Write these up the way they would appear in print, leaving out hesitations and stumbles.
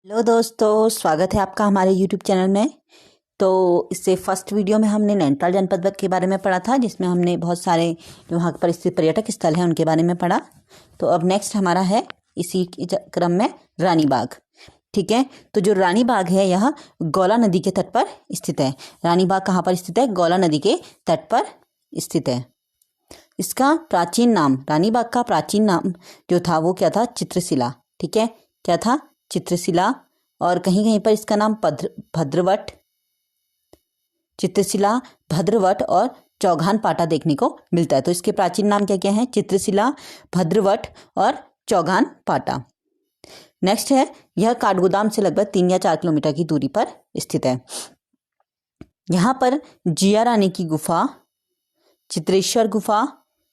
Hello दोस्तों, स्वागत है आपका हमारे YouTube चैनल में। तो इससे फर्स्ट वीडियो में हमने नैनीताल जनपद के बारे में पढ़ा था, जिसमें हमने बहुत सारे जो वहाँ पर स्थित पर्यटक स्थल हैं उनके बारे में पढ़ा। तो अब नेक्स्ट हमारा है इसी क्रम में रानी बाग। ठीक है, तो जो रानी बाग है यह गौला नदी के तट पर स्थित है। रानी बाग कहाँ पर स्थित है? गौला नदी के तट पर स्थित है। इसका प्राचीन नाम, रानी बाग का प्राचीन नाम जो था वो क्या था? चित्रशिला। ठीक है, क्या था? चित्रशिला। और कहीं कहीं पर इसका नाम भद्रवट, चित्रशिला, भद्रवट और चौगान पाटा देखने को मिलता है। तो इसके प्राचीन नाम क्या क्या हैं? चित्रशिला, भद्रवट और चौगान पाटा। नेक्स्ट है, यह काठगोदाम से लगभग 3 या 4 किलोमीटर की दूरी पर स्थित है। यहाँ पर जिया रानी की गुफा, चित्रेश्वर गुफा,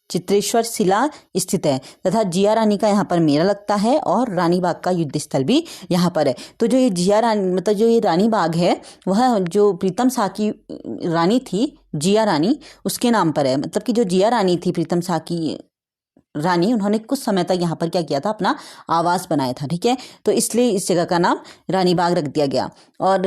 चित्रेश्वर शिला स्थित है तथा जिया रानी का यहाँ पर मेला लगता है और रानी बाग का युद्ध स्थल भी यहाँ पर है। तो जो ये जिया रानी मतलब जो ये रानी बाग है वह जो प्रीतम शाह की रानी थी, जिया रानी, उसके नाम पर है। मतलब कि जो जिया रानी थी, प्रीतम शाह की रानी, उन्होंने कुछ समय तक यहाँ पर क्या किया था? अपना आवास बनाया था। ठीक है, तो इसलिए इस जगह का नाम रानी बाग रख दिया गया। और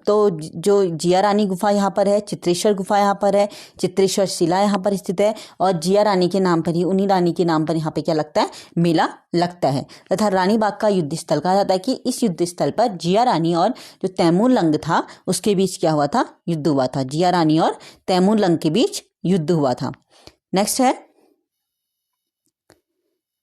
तो जो जिया रानी गुफा यहाँ पर है, चित्रेश्वर गुफा यहाँ पर है, चित्रेश्वर शिला यहाँ पर स्थित है और जिया रानी के नाम पर ही, उन्हीं रानी के नाम पर यहाँ पे क्या लगता है? मेला लगता है। तथा रानी बाग का युद्ध स्थल कहा जाता है कि इस युद्ध स्थल पर जिया रानी और जो तैमूर लंग था उसके बीच क्या हुआ था? युद्ध हुआ था। जिया रानी और तैमूर लंग के बीच युद्ध हुआ था। नेक्स्ट है,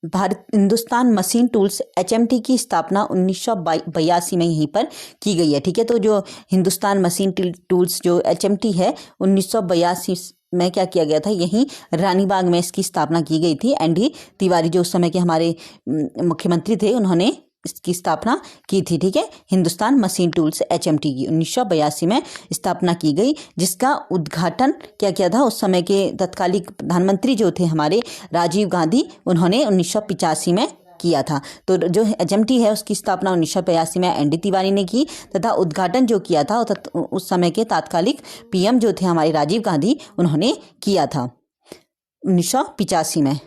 हिंदुस्तान मशीन टूल्स HMT की स्थापना 1982 में यहीं पर की गई है। ठीक है, तो जो हिंदुस्तान मशीन टूल्स जो HMT है 1982 में क्या किया गया था? यहीं रानी बाग में इसकी स्थापना की गई थी। ND तिवारी जो उस समय के हमारे मुख्यमंत्री थे, उन्होंने इसकी स्थापना की थी। ठीक है, हिंदुस्तान मशीन टूल्स HMT की 1982 में स्थापना की गई, जिसका उद्घाटन क्या किया था? उस समय के तत्कालीन प्रधानमंत्री जो थे हमारे राजीव गांधी, उन्होंने 1985 में किया था। तो जो HMT है उसकी स्थापना 1982 में ND तिवारी ने की तथा उद्घाटन जो किया था उस समय के तात्कालिक PM जो थे हमारे राजीव गांधी, उन्होंने किया था 1985 में।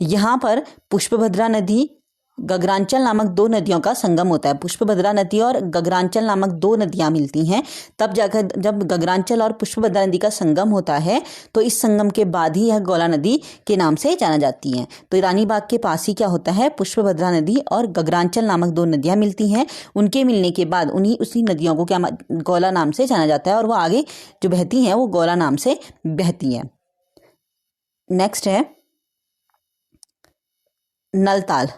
यहाँ पर पुष्पभद्रा नदी, गगरांचल नामक 2 नदियों का संगम होता है। पुष्पभद्रा नदी और गगरांचल नामक 2 नदियां मिलती हैं, तब जाकर जब गगरांचल और पुष्पभद्रा नदी का संगम होता है तो इस संगम के बाद ही यह गौला नदी के नाम से जाना जाती है। तो रानी बाग के पास ही क्या होता है? पुष्पभद्रा नदी और गगरांचल नामक 2 नदियां मिलती हैं। उनके मिलने के बाद उसी नदियों को क्या गौला नाम से जाना जाता है और वो आगे जो बहती हैं वो गौला नाम से बहती है। नेक्स्ट है नलताल।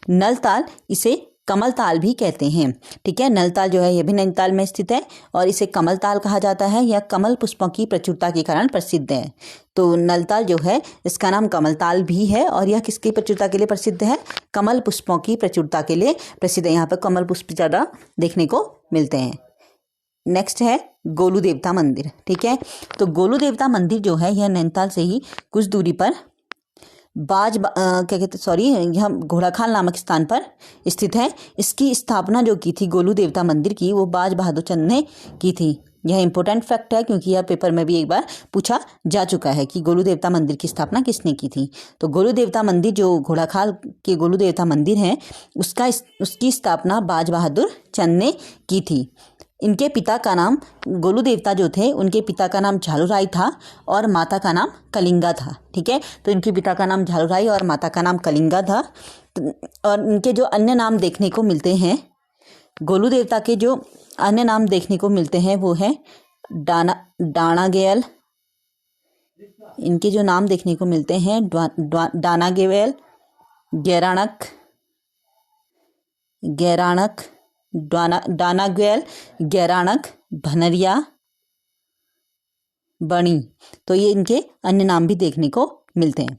नलताल, इसे कमल ताल भी कहते हैं। ठीक है, नलताल जो है यह भी नैनीताल में स्थित है और इसे कमल ताल कहा जाता है। यह कमल पुष्पों की प्रचुरता के कारण प्रसिद्ध है। तो नलताल जो है इसका नाम कमल ताल भी है और यह किसकी प्रचुरता के लिए प्रसिद्ध है? कमल पुष्पों की प्रचुरता के लिए प्रसिद्ध है। यहाँ पर कमल पुष्प ज़्यादा देखने को मिलते हैं। नेक्स्ट है गोलू देवता मंदिर। ठीक है, तो गोलू देवता मंदिर जो है यह नैनीताल से ही कुछ दूरी पर यह घोड़ाखाल नामक स्थान पर स्थित है। इसकी स्थापना जो की थी गोलू देवता मंदिर की, वो बाज बहादुर चंद ने की थी। यह इंपॉर्टेंट फैक्ट है क्योंकि यह पेपर में भी एक बार पूछा जा चुका है कि गोलू देवता मंदिर की स्थापना किसने की थी। तो गोलू देवता मंदिर जो घोड़ाखाल के गोलू देवता मंदिर है उसकी स्थापना बाज बहादुर चंद ने की थी। इनके पिता का नाम, गोलू देवता जो थे उनके पिता का नाम झालूराय था और माता का नाम कलिंगा था। ठीक है, तो इनके पिता का नाम झालूराय और माता का नाम कलिंगा था। और इनके जो अन्य नाम देखने को मिलते हैं, गोलू देवता के जो अन्य नाम देखने को मिलते हैं वो है डाणागेयल। इनके जो नाम देखने को मिलते हैं डाणागेयल, गैराणक, डानागेल, गैराणक, भनरिया, बणी। तो ये इनके अन्य नाम भी देखने को मिलते हैं।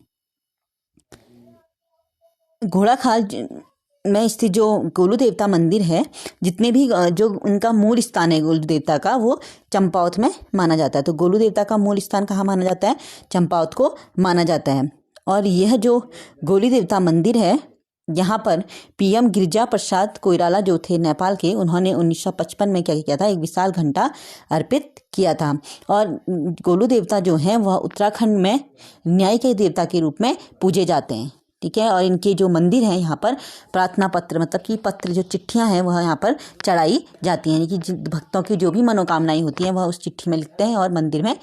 घोड़ाखाल में स्थित जो गोलू देवता मंदिर है, जितने भी जो उनका मूल स्थान है गोलू देवता का, वो चंपावत में माना जाता है। तो गोलू देवता का मूल स्थान कहाँ माना जाता है? चंपावत को माना जाता है। और यह जो गोलू देवता मंदिर है, यहाँ पर PM गिरिजा प्रसाद कोइराला जो थे नेपाल के, उन्होंने 1955 में क्या किया था? एक विशाल घंटा अर्पित किया था। और गोलू देवता जो हैं वह उत्तराखंड में न्याय के देवता के रूप में पूजे जाते हैं। ठीक है। और इनके जो मंदिर हैं यहाँ पर प्रार्थना पत्र मतलब कि पत्र जो चिट्ठियाँ हैं वह यहाँ पर चढ़ाई जाती हैं, यानी कि भक्तों की जो भी मनोकामनाएं होती हैं वह उस चिट्ठी में लिखते हैं और मंदिर में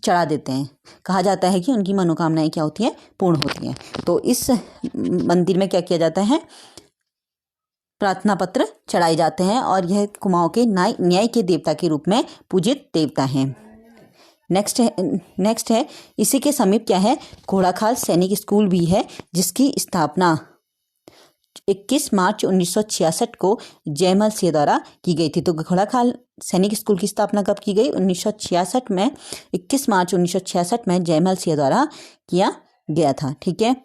चढ़ा देते हैं। कहा जाता है कि उनकी मनोकामनाएं क्या होती हैं, पूर्ण होती हैं। तो इस मंदिर में क्या किया जाता है, प्रार्थना पत्र चढ़ाए जाते हैं और यह कुमाऊं के न्याय के देवता के रूप में पूजित देवता हैं। नेक्स्ट है इसी के समीप क्या है, घोड़ाखाल सैनिक स्कूल भी है, जिसकी स्थापना 21 मार्च 1966 को जयमल सिंह द्वारा की गई थी। तो घोड़ाखाल सैनिक स्कूल की स्थापना कब की गई, 1966 में, 21 मार्च 1966 में जयमल सिंह द्वारा किया गया था। ठीक है।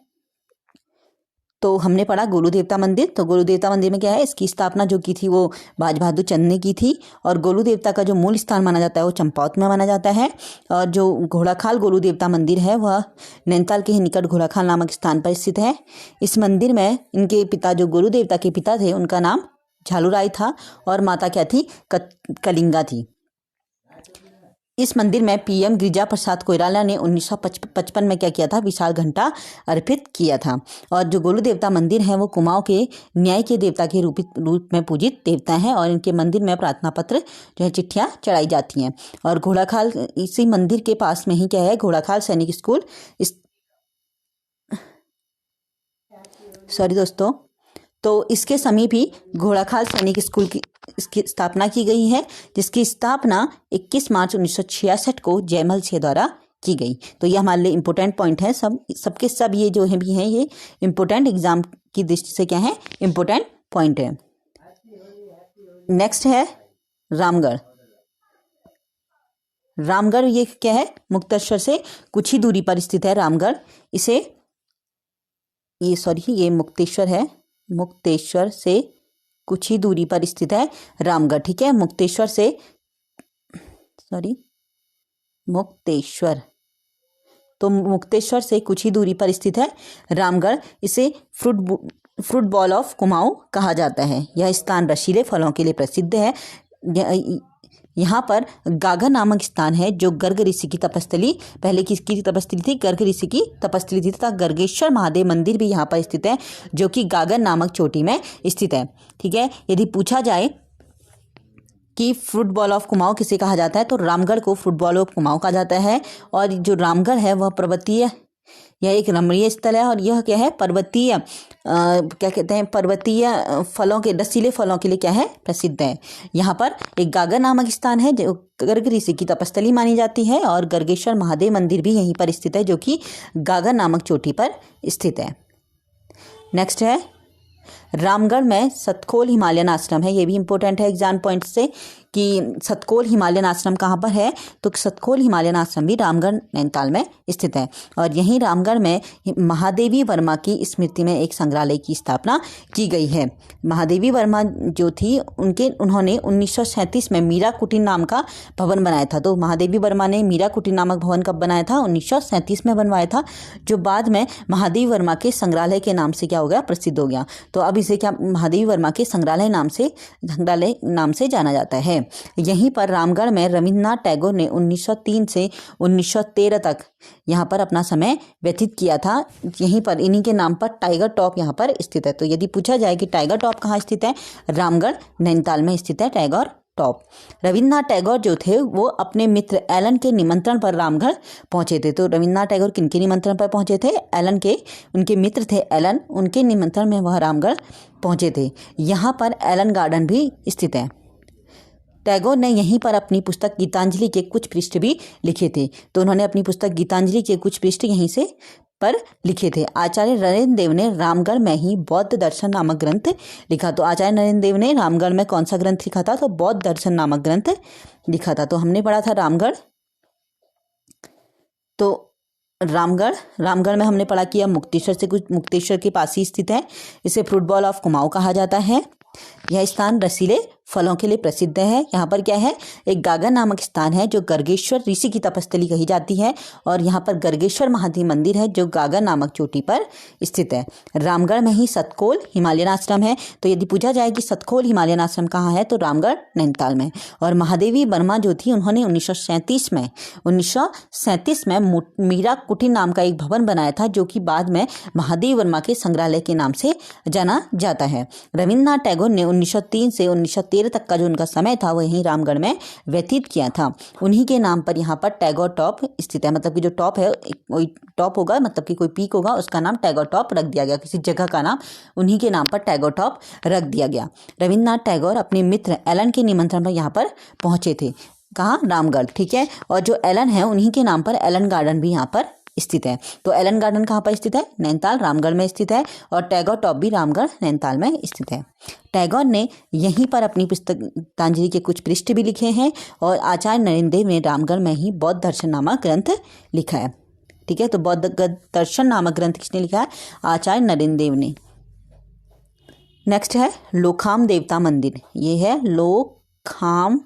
तो हमने पढ़ा गोलू देवता मंदिर। तो गोलू देवता मंदिर में क्या है, इसकी स्थापना जो की थी वो बाज बहादुर चंद ने की थी और गोलू देवता का जो मूल स्थान माना जाता है वो चंपावत में माना जाता है। और जो घोड़ाखाल गोलू देवता मंदिर है वह नैनीताल के ही निकट घोड़ाखाल नामक स्थान पर स्थित है। इस मंदिर में इनके पिता जो गोलू देवता के पिता थे उनका नाम झालूराय था और माता क्या थी, कलिंगा थी। इस मंदिर में पीएम गिरिजा प्रसाद कोइराला ने 1955 में क्या किया था, विशाल घंटा अर्पित किया था। और जो गोलू देवता मंदिर है वो कुमाऊं के न्याय के देवता के रूप में पूजित देवता है और इनके मंदिर में प्रार्थना पत्र जो है चिट्ठियां चढ़ाई जाती हैं। और घोड़ाखाल इसी मंदिर के पास में ही क्या है, घोड़ाखाल सैनिक स्कूल दोस्तों, तो इसके समीप ही घोड़ाखाल सैनिक स्कूल की इसकी स्थापना की गई है, जिसकी स्थापना 21 मार्च 1966 को जयमल सिंह द्वारा की गई। तो ये हमारे लिए इम्पोर्टेंट पॉइंट है, सबके सब ये जो है भी हैं ये इम्पोर्टेंट एग्जाम की दृष्टि से क्या है, इम्पोर्टेंट पॉइंट है। नेक्स्ट है रामगढ़। रामगढ़ ये क्या है, मुक्तेश्वर से कुछ ही दूरी पर स्थित है रामगढ़। ये मुक्तेश्वर है, मुक्तेश्वर से कुछ ही दूरी पर स्थित है रामगढ़। ठीक है, मुक्तेश्वर से कुछ ही दूरी पर स्थित है रामगढ़। इसे फ्रूट बॉल ऑफ कुमाऊं कहा जाता है। यह स्थान रसीले फलों के लिए प्रसिद्ध है। यहाँ पर गागा नामक स्थान है जो गर्ग ऋषि की तपस्थली, पहले किसकी तपस्थली थी, गर्ग ऋषि की तपस्थली थी, तथा गर्गेश्वर महादेव मंदिर भी यहाँ पर स्थित है जो कि गागर नामक चोटी में स्थित है। ठीक है, यदि पूछा जाए कि फुटबॉल ऑफ कुमाऊं किसे कहा जाता है तो रामगढ़ को फुटबॉल ऑफ कुमाऊं कहा जाता है। और जो रामगढ़ है वह पर्वतीय, यह एक रमणीय स्थल है और यह क्या है, पर्वतीय पर्वतीय फलों के, रसीले फलों के लिए क्या है, प्रसिद्ध है। यहाँ पर एक गागर नामक स्थान है जो गर्ग ऋषि की तपस्थली मानी जाती है और गर्गेश्वर महादेव मंदिर भी यहीं पर स्थित है जो कि गागर नामक चोटी पर स्थित है। नेक्स्ट है रामगढ़ में सतखोल हिमालयन आश्रम है। ये भी इंपॉर्टेंट है एग्जाम पॉइंट से कि सतखोल हिमालयन आश्रम कहाँ पर है, तो सतखोल हिमालयन आश्रम भी रामगढ़ नैनीताल में स्थित है। और यहीं रामगढ़ में महादेवी वर्मा की स्मृति में एक संग्रहालय की स्थापना की गई है। महादेवी वर्मा जो थी उन्होंने 1937 में मीरा कुटीर नाम का भवन बनाया था। तो महादेवी वर्मा ने मीरा कुटीर नामक भवन कब बनाया था, 1937 में बनवाया था, जो बाद में महादेवी वर्मा के संग्रहालय के नाम से क्या हो गया, प्रसिद्ध हो गया। तो अब इसे क्या महादेवी वर्मा के संग्रहालय नाम से जाना जाता है। यहीं पर रामगढ़ में रविन्द्रनाथ टैगोर ने 1903 से 1913 तक यहाँ पर अपना समय व्यतीत किया था। यहीं पर इन्हीं के नाम पर टाइगर टॉप यहाँ पर स्थित है। तो यदि पूछा जाए कि टाइगर टॉप कहाँ स्थित है, रामगढ़ नैनीताल में स्थित है टाइगर टॉप। रविन्द्रनाथ टैगोर जो थे वो अपने मित्र एलन के निमंत्रण पर रामगढ़ पहुंचे थे। तो रविन्द्रनाथ टैगोर किनके निमंत्रण पर पहुंचे थे, एलन के, उनके मित्र थे एलन, उनके निमंत्रण में वह रामगढ़ पहुंचे थे। यहाँ पर एलन गार्डन भी स्थित है। टैगोर ने यहीं पर अपनी पुस्तक गीतांजलि के कुछ पृष्ठ भी लिखे थे। तो उन्होंने अपनी पुस्तक गीतांजलि के कुछ पृष्ठ यहीं से पर लिखे थे। आचार्य नरेंद्र देव ने रामगढ़ में ही बौद्ध दर्शन नामक ग्रंथ लिखा। तो आचार्य नरेंद्र देव ने रामगढ़ में कौन सा ग्रंथ लिखा था, तो बौद्ध दर्शन नामक ग्रंथ लिखा था। तो हमने पढ़ा था रामगढ़। तो रामगढ़ में हमने पढ़ा कि मुक्तेश्वर के पास ही स्थित है। इसे फुटबॉल ऑफ कुमाऊं कहा जाता है। यह स्थान रसीले फलों के लिए प्रसिद्ध है। यहाँ पर क्या है, एक गागर नामक स्थान है जो गर्गेश्वर ऋषि की तपस्थली कही जाती है और यहाँ पर गर्गेश्वर महादेव मंदिर है जो गागर नामक चोटी पर स्थित है। रामगढ़ में ही सतकोल हिमालयन आश्रम है। तो यदि पूछा जाए कि सतकोल हिमालयन आश्रम कहाँ है, तो रामगढ़ नैनीताल में। और महादेवी वर्मा जो थी, उन्होंने 1937 में मीरा कुटीर नाम का एक भवन बनाया था जो कि बाद में महादेवी वर्मा के संग्रहालय के नाम से जाना जाता है। रविन्द्रनाथ टैगोर ने 1903 से 1913 तक का जो उनका समय था वो यहीं रामगढ़ में व्यतीत किया था। उन्हीं के नाम पर यहाँ पर टैगोर टॉप स्थित है। मतलब कि जो टॉप है, कोई टॉप होगा, मतलब कि कोई पीक होगा, उसका नाम टैगोर टॉप रख दिया गया। किसी जगह का नाम उन्हीं के नाम पर टैगोर टॉप रख दिया गया। रविन्द्रनाथ टैगोर अपने मित्र एलन के निमंत्रण पर यहाँ पर पहुंचे थे। कहाँ, रामगढ़। ठीक है। और जो एलन है उन्हीं के नाम पर एलन गार्डन भी यहाँ पर स्थित है। तो एलन गार्डन कहाँ पर स्थित है, नैनीताल रामगढ़ में स्थित है। और टैगोर टॉप भी रामगढ़ नैनीताल में स्थित है। टैगोर ने यहीं पर अपनी पुस्तक गीतांजलि के कुछ पृष्ठ भी लिखे हैं और आचार्य नरेंद्र देव ने रामगढ़ में ही बौद्ध दर्शन नामक ग्रंथ लिखा है। ठीक है। तो बौद्ध दर्शन नामक ग्रंथ किसने लिखा है, आचार्य नरेंद्र देव ने। नेक्स्ट है लोखाम देवता मंदिर। ये है लोखाम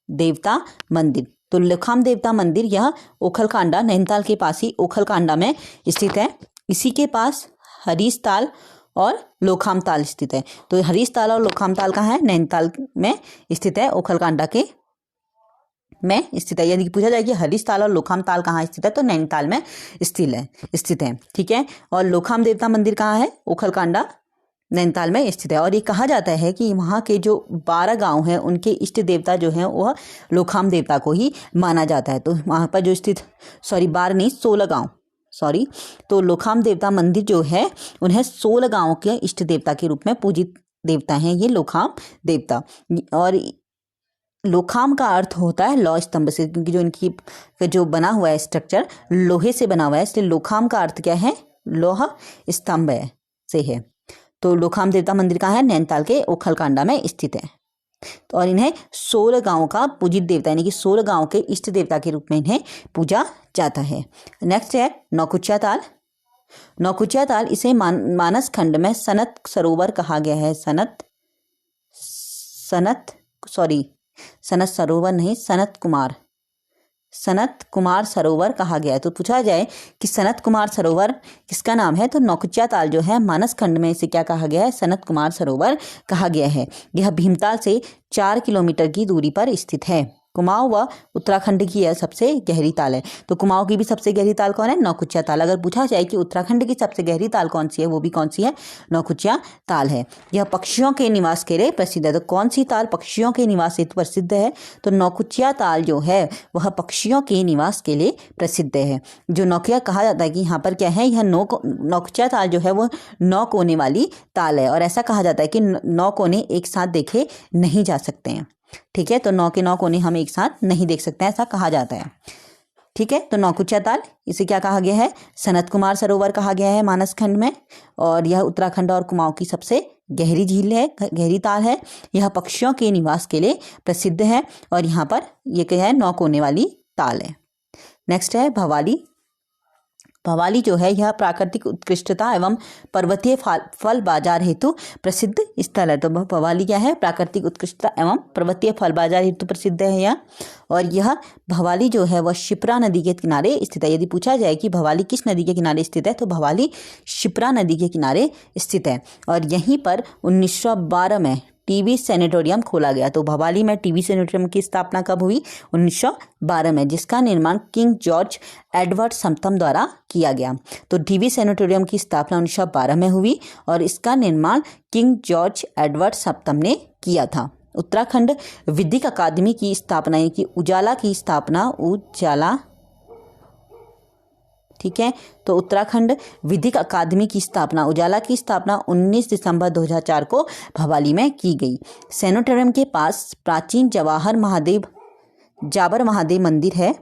देवता मंदिर। तो लोखाम देवता मंदिर यह ओखलकांडा, नैनीताल के पास ही ओखलकांडा में स्थित है। इसी के पास हरीशताल और लोखाम ताल स्थित है। तो हरीशताल और लोखाम ताल कहाँ है, नैनीताल में स्थित है, ओखलकांडा के में स्थित है। यदि पूछा जाए कि हरीशताल और लोखाम ताल कहाँ स्थित है, तो नैनीताल में स्थित है। ठीक है। और लोखाम देवता मंदिर कहाँ है, ओखलकांडा नैनीताल में स्थित है। और ये कहा जाता है कि वहाँ के जो 12 गांव हैं उनके इष्ट देवता जो हैं वह लोखाम देवता को ही माना जाता है। तो वहाँ पर जो स्थित 12 नहीं 16 गांव, तो लोखाम देवता मंदिर जो है उन्हें 16 गांवों के इष्ट देवता के रूप में पूजित देवता हैं ये लोखाम देवता। और लोखाम का अर्थ होता है लौह स्तंभ से, क्योंकि जो इनकी जो बना हुआ है स्ट्रक्चर लोहे से बना हुआ है, इसलिए लोखाम का अर्थ क्या है, लोह स्तंभ से है। तो लोखाम देवता मंदिर कहाँ है, नैनीताल के ओखलकांडा में स्थित है। तो और इन्हें 16 गांवों का पूजित देवता यानी कि 16 गांवों के इष्ट देवता के रूप में इन्हें पूजा जाता है। नेक्स्ट है नौकुचिया ताल। नौकुचिया ताल इसे मानस खंड में सनत सरोवर कहा गया है। सनत कुमार सरोवर कहा गया है। तो पूछा जाए कि सनत कुमार सरोवर किसका नाम है, तो नौकुचिया ताल जो है मानस खंड में इसे क्या कहा गया है, सनत कुमार सरोवर कहा गया है। यह भीमताल से 4 किलोमीटर की दूरी पर स्थित है। कुमाऊं व उत्तराखंड की यह सबसे गहरी ताल है। तो कुमाऊं की भी सबसे गहरी ताल कौन है, नौकुचिया ताल। अगर पूछा जाए कि उत्तराखंड की सबसे गहरी ताल कौन सी है, वो भी कौन सी है, नौकुचिया ताल है। यह पक्षियों के निवास के लिए प्रसिद्ध है। तो कौन सी ताल पक्षियों के निवास हेतु प्रसिद्ध है, तो नौकुचिया ताल जो है वह पक्षियों के निवास के लिए प्रसिद्ध है। जो नौकिया कहा जाता है कि यहाँ पर क्या है, यह नौकुचिया ताल जो है वो 9 कोने वाली ताल है। और ऐसा कहा जाता है कि 9 कोने एक साथ देखे नहीं जा सकते हैं। ठीक है। तो 9 के 9 कोने हम एक साथ नहीं देख सकते हैं, ऐसा कहा जाता है। ठीक है। तो नौकुचिया ताल इसे क्या कहा गया है, सनत कुमार सरोवर कहा गया है मानस खंड में। और यह उत्तराखंड और कुमाऊं की सबसे गहरी झील है, गहरी ताल है। यह पक्षियों के निवास के लिए प्रसिद्ध है। और यहाँ पर यह क्या है, 9 कोने वाली ताल है। नेक्स्ट है भवाली। भवाली जो है यह प्राकृतिक उत्कृष्टता एवं पर्वतीय फल बाजार हेतु प्रसिद्ध स्थल है। तो भवाली क्या है, प्राकृतिक उत्कृष्टता एवं पर्वतीय फल बाजार हेतु प्रसिद्ध है यह। और यह भवाली जो है वह शिप्रा नदी के किनारे स्थित है। यदि पूछा जाए कि भवाली किस नदी के किनारे स्थित है, तो भवाली शिप्रा नदी के किनारे स्थित है। और यहीं पर 1912 में टीबी सैनिटोरियम खोला गया। तो भवाली में टीबी सैनिटोरियम की स्थापना कब हुई, 1912 में, जिसका निर्माण किंग जॉर्ज एडवर्ड सप्तम द्वारा किया गया। तो टीबी सैनिटोरियम की स्थापना 1912 में हुई और इसका निर्माण किंग जॉर्ज एडवर्ड सप्तम ने किया था। उत्तराखंड विधिक अकादमी की स्थापना यानी कि उजाला की स्थापना, उजाला, ठीक है। तो उत्तराखंड विधिक अकादमी की स्थापना, उजाला की स्थापना 19 दिसंबर 2004 को भवाली में की गई। सैनिटोरियम के पास प्राचीन जाबर महादेव मंदिर है।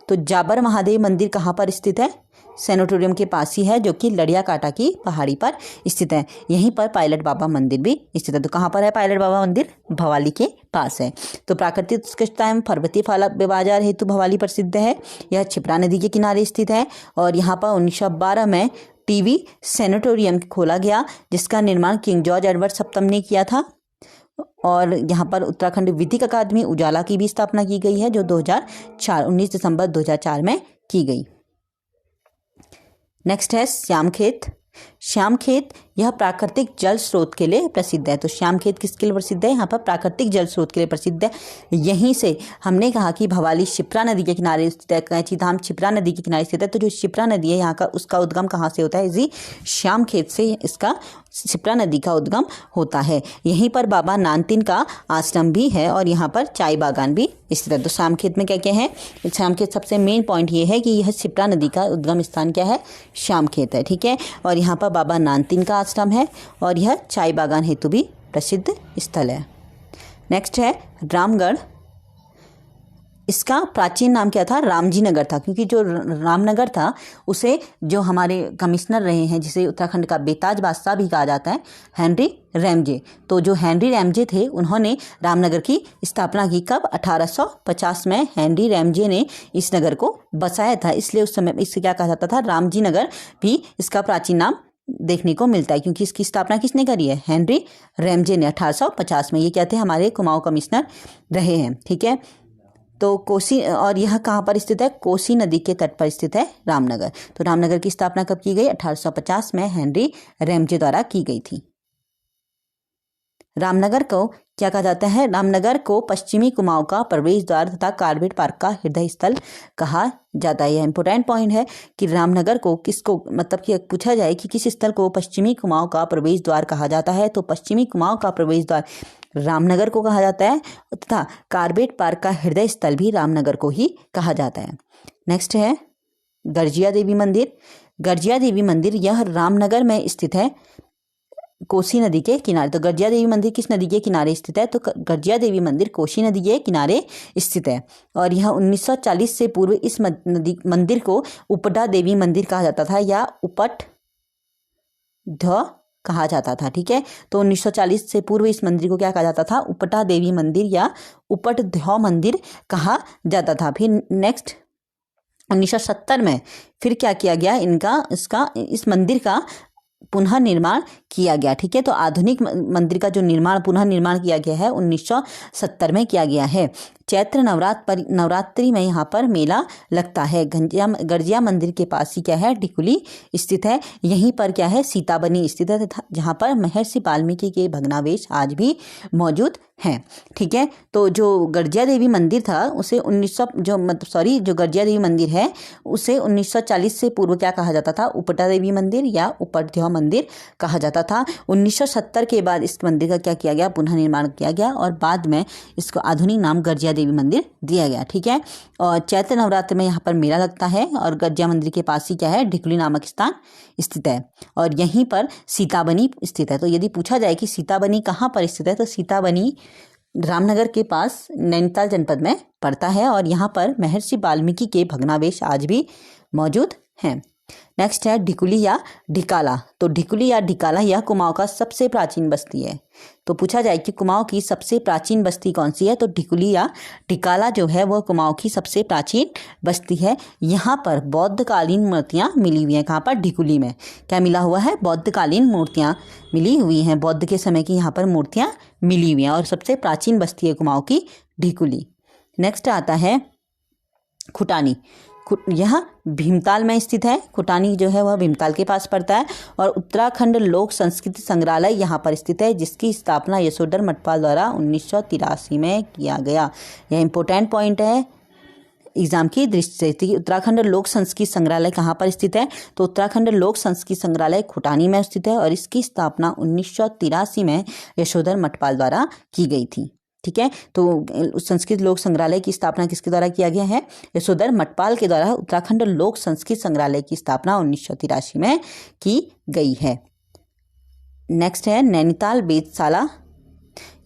तो जाबर महादेव मंदिर कहाँ पर स्थित है, सैनिटोरियम के पास ही है, जो कि लड़ियाकाटा की पहाड़ी पर स्थित है। यहीं पर पायलट बाबा मंदिर भी स्थित है। तो कहाँ पर है पायलट बाबा मंदिर, भवाली के पास है। तो प्राकृतिक उत्कृष्टता एवं पर्वतीय फल बाजार हेतु भवाली प्रसिद्ध है। यह क्षिप्रा नदी के किनारे स्थित है। और यहाँ पर 1912 में टीबी सैनिटोरियम खोला गया, जिसका निर्माण किंग जॉर्ज एडवर्ड सप्तम ने किया था। और यहाँ पर उत्तराखंड विधिक अकादमी उजाला की भी स्थापना की गई है, जो 19 दिसंबर 2004 में की गई। नेक्स्ट है श्यामखेत। श्यामखेत यह प्राकृतिक जल स्रोत के लिए प्रसिद्ध है। तो श्यामखेत किसके लिए प्रसिद्ध है? यहाँ पर प्राकृतिक जल स्रोत के लिए प्रसिद्ध है। यहीं से हमने कहा कि भवाली शिप्रा नदी के किनारे स्थित है, कैंची धाम शिप्रा नदी के किनारे स्थित है। तो जो शिप्रा नदी है यहाँ का, उसका उद्गम कहाँ से होता है? इसी श्यामखेत से इसका शिप्रा नदी का उद्गम होता है। यहीं पर बाबा नानतीन का आश्रम भी है और यहाँ पर चाय बागान भी स्थित है। तो श्यामखेत में क्या क्या है? श्यामखेत सबसे मेन पॉइंट ये है कि यह शिप्रा नदी का उद्गम स्थान क्या है? श्यामखेत है, ठीक है। और यहाँ पर बाबा नानतीन का आश्रम है और यह चाय बागान हेतु भी प्रसिद्ध स्थल है। नेक्स्ट है रामगढ़। इसका प्राचीन नाम क्या था? रामजी नगर था, क्योंकि जो रामनगर था उसे जो हमारे कमिश्नर रहे हैं, जिसे उत्तराखंड का बेताज बादशाह भी कहा जाता है, हेनरी रैमजे। तो जो हेनरी रैमजे थे उन्होंने रामनगर की स्थापना की। कब? 1850 में हेनरी रैमजे ने इस नगर को बसाया था, इसलिए उस समय इसे क्या कहा जाता था? रामजी नगर भी इसका प्राचीन नाम देखने को मिलता है, क्योंकि इसकी स्थापना किसने करी है? हेनरी रैमजे ने 1850 में। ये क्या थे? हमारे कुमाऊं कमिश्नर रहे हैं, ठीक है। तो कोसी, और यह कहाँ पर स्थित है? कोसी नदी के तट पर स्थित है रामनगर। तो रामनगर की स्थापना कब की गई? 1850 में हेनरी रैमजे द्वारा की गई थी। रामनगर को क्या कहा जाता है? रामनगर को पश्चिमी कुमाऊं का प्रवेश द्वार तथा कार्बेट पार्क का हृदय स्थल कहा जाता है। यह इंपॉर्टेंट पॉइंट है कि रामनगर को किसको, मतलब कि पूछा जाए कि किस स्थल को पश्चिमी कुमाऊं का प्रवेश द्वार कहा जाता है, तो पश्चिमी कुमाऊं का प्रवेश द्वार रामनगर को कहा जाता है तथा कार्बेट पार्क का हृदय स्थल भी रामनगर को ही कहा जाता है। नेक्स्ट है गर्जिया देवी मंदिर। गर्जिया देवी मंदिर यह रामनगर में स्थित है, कोसी नदी के किनारे। तो गर्जिया देवी मंदिर किस नदी के किनारे स्थित है? तो गर्जिया देवी मंदिर कोसी नदी के किनारे स्थित है और यह 1940 से पूर्व इस मंदिर को उपटा देवी मंदिर कहा जाता था या उपट ध कहा जाता था, ठीक है। तो 1940 से पूर्व इस मंदिर को क्या कहा जाता था? उपटा देवी मंदिर या उपट ध मंदिर कहा जाता था। फिर नेक्स्ट 1970 में फिर क्या किया गया? इस मंदिर का पुनः निर्माण किया गया, ठीक है। तो आधुनिक मंदिर का जो पुनः निर्माण किया गया है 1970 में किया गया है। चैत्र नवरात्रि में यहाँ पर मेला लगता है। गर्जिया मंदिर के पास ही क्या है? ढिकुली स्थित है। यहीं पर क्या है? सीताबनी स्थित है, जहाँ पर महर्षि वाल्मीकि के भग्नावशेष आज भी मौजूद हैं, ठीक है। तो जो गर्जिया देवी मंदिर था उसे जो गर्जिया देवी मंदिर है उसे 1940 से पूर्व क्या कहा जाता था? उपटा देवी मंदिर या उपटध्या मंदिर कहा जाता था। 1970 के बाद इस मंदिर का क्या किया गया? पुनः निर्माण किया गया और बाद में इसको आधुनिक नाम गर्जिया देवी मंदिर दिया गया, ठीक है। और चैत्र नवरात्र में यहाँ पर मेला लगता है और गर्जिया मंदिर के पास ही क्या है? ढिकुली नामक स्थान स्थित है और यहीं पर सीताबनी स्थित है। तो यदि पूछा जाए कि सीताबनी कहाँ पर स्थित है, तो सीताबनी रामनगर के पास नैनीताल जनपद में पड़ता है और यहाँ पर महर्षि वाल्मीकि के भग्नावशेष आज भी मौजूद हैं। नेक्स्ट है ढिकुली या ढिकाला। तो ढिकुली या ढिकाला यह कुमाऊं का सबसे प्राचीन बस्ती है। तो पूछा जाए कि कुमाऊं की सबसे प्राचीन बस्ती कौन सी है, तो ढिकुली या ढिकाला जो है वह कुमाऊं की सबसे प्राचीन बस्ती है। यहाँ पर बौद्धकालीन मूर्तियाँ मिली हुई हैं। कहाँ पर? ढिकुली में क्या मिला हुआ है? बौद्धकालीन मूर्तियाँ मिली हुई हैं। बौद्ध के समय की यहाँ पर मूर्तियाँ मिली हुई हैं और सबसे प्राचीन बस्ती है कुमाऊं की ढिकुली। नेक्स्ट आता है खुटानी। यह भीमताल में स्थित है। खुटानी जो है वह भीमताल के पास पड़ता है और उत्तराखंड लोक संस्कृति संग्रहालय यहाँ पर स्थित है, जिसकी स्थापना यशोधर मठपाल द्वारा 1983 में किया गया। यह इंपॉर्टेंट पॉइंट है एग्जाम की दृष्टि से। उत्तराखंड लोक संस्कृति संग्रहालय कहाँ पर स्थित है, तो उत्तराखंड लोक संस्कृति संग्रहालय खुटानी में स्थित है और इसकी स्थापना 1983 में यशोधर मठपाल द्वारा की गई थी, ठीक है। तो संस्कृत लोक संग्रहालय की स्थापना किसके द्वारा किया गया है? यशोधर मठपाल के द्वारा उत्तराखंड लोक संस्कृत संग्रहालय की स्थापना 1983 में की गई है। नेक्स्ट है नैनीताल वेधशाला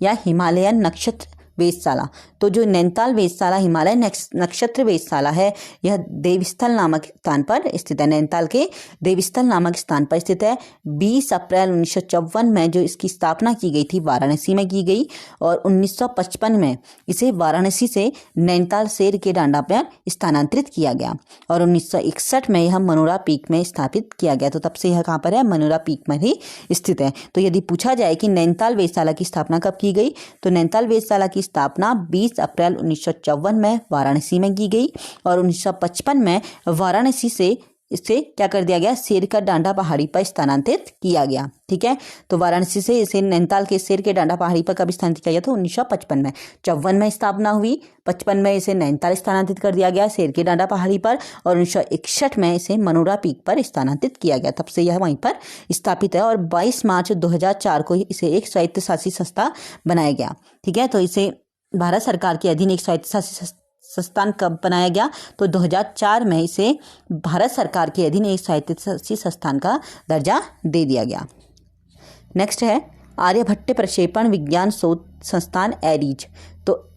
या हिमालयन नक्षत्र वेधशाला। तो जो नैनीताल वेधशाला हिमालय नक्षत्र वेधशाला है, यह देवस्थल नामक स्थान पर स्थित है। नैनीताल के देवस्थल नामक स्थान पर स्थित है। 20 अप्रैल 1954 में जो इसकी स्थापना की गई थी वाराणसी में की गई, और 1955 में इसे वाराणसी से नैनीताल शेर के डांडा पर स्थानांतरित किया गया, और 1961 में यह मनोरा पीक में स्थापित किया गया। तो तब से यह कहाँ पर है? मनोरा पीक में ही स्थित है। तो यदि पूछा जाए कि नैनीताल वेधशाला की स्थापना कब की गई, तो नैनीताल वेधशाला की स्थापना 20 अप्रैल 1954 में वाराणसी में की गई, और 1955 में वाराणसी से इसे क्या कर दिया गया? शेर का डांडा पहाड़ी पर स्थानांतरित किया गया। ठीक है, तो वाराणसी से इसे नैनीताल के शेर के डांडा पहाड़ी पर कब स्थानांतरित किया गया? तो 1955 में। 54 में स्थापना हुई, 55 में इसे नैनीताल स्थानांतरित कर दिया गया शेर के डांडा पहाड़ी पर, और 1961 में इसे मनोरा पीक पर स्थानांतरित किया गया। तब से यह वहीं पर स्थापित है, और 22 मार्च 2004 को इसे एक स्वायत्त शासित संस्था बनाया गया। ठीक है, तो इसे भारत सरकार के अधीन एक स्वायत्त शासित संस्थान कब बनाया गया? तो 2004 में इसे भारत सरकार के अधीन एक स्वायत्त शासित संस्थान का दर्जा दे दिया गया। नेक्स्ट है आर्यभट्ट प्रक्षेपण विज्ञान शोध संस्थान एरीज। तो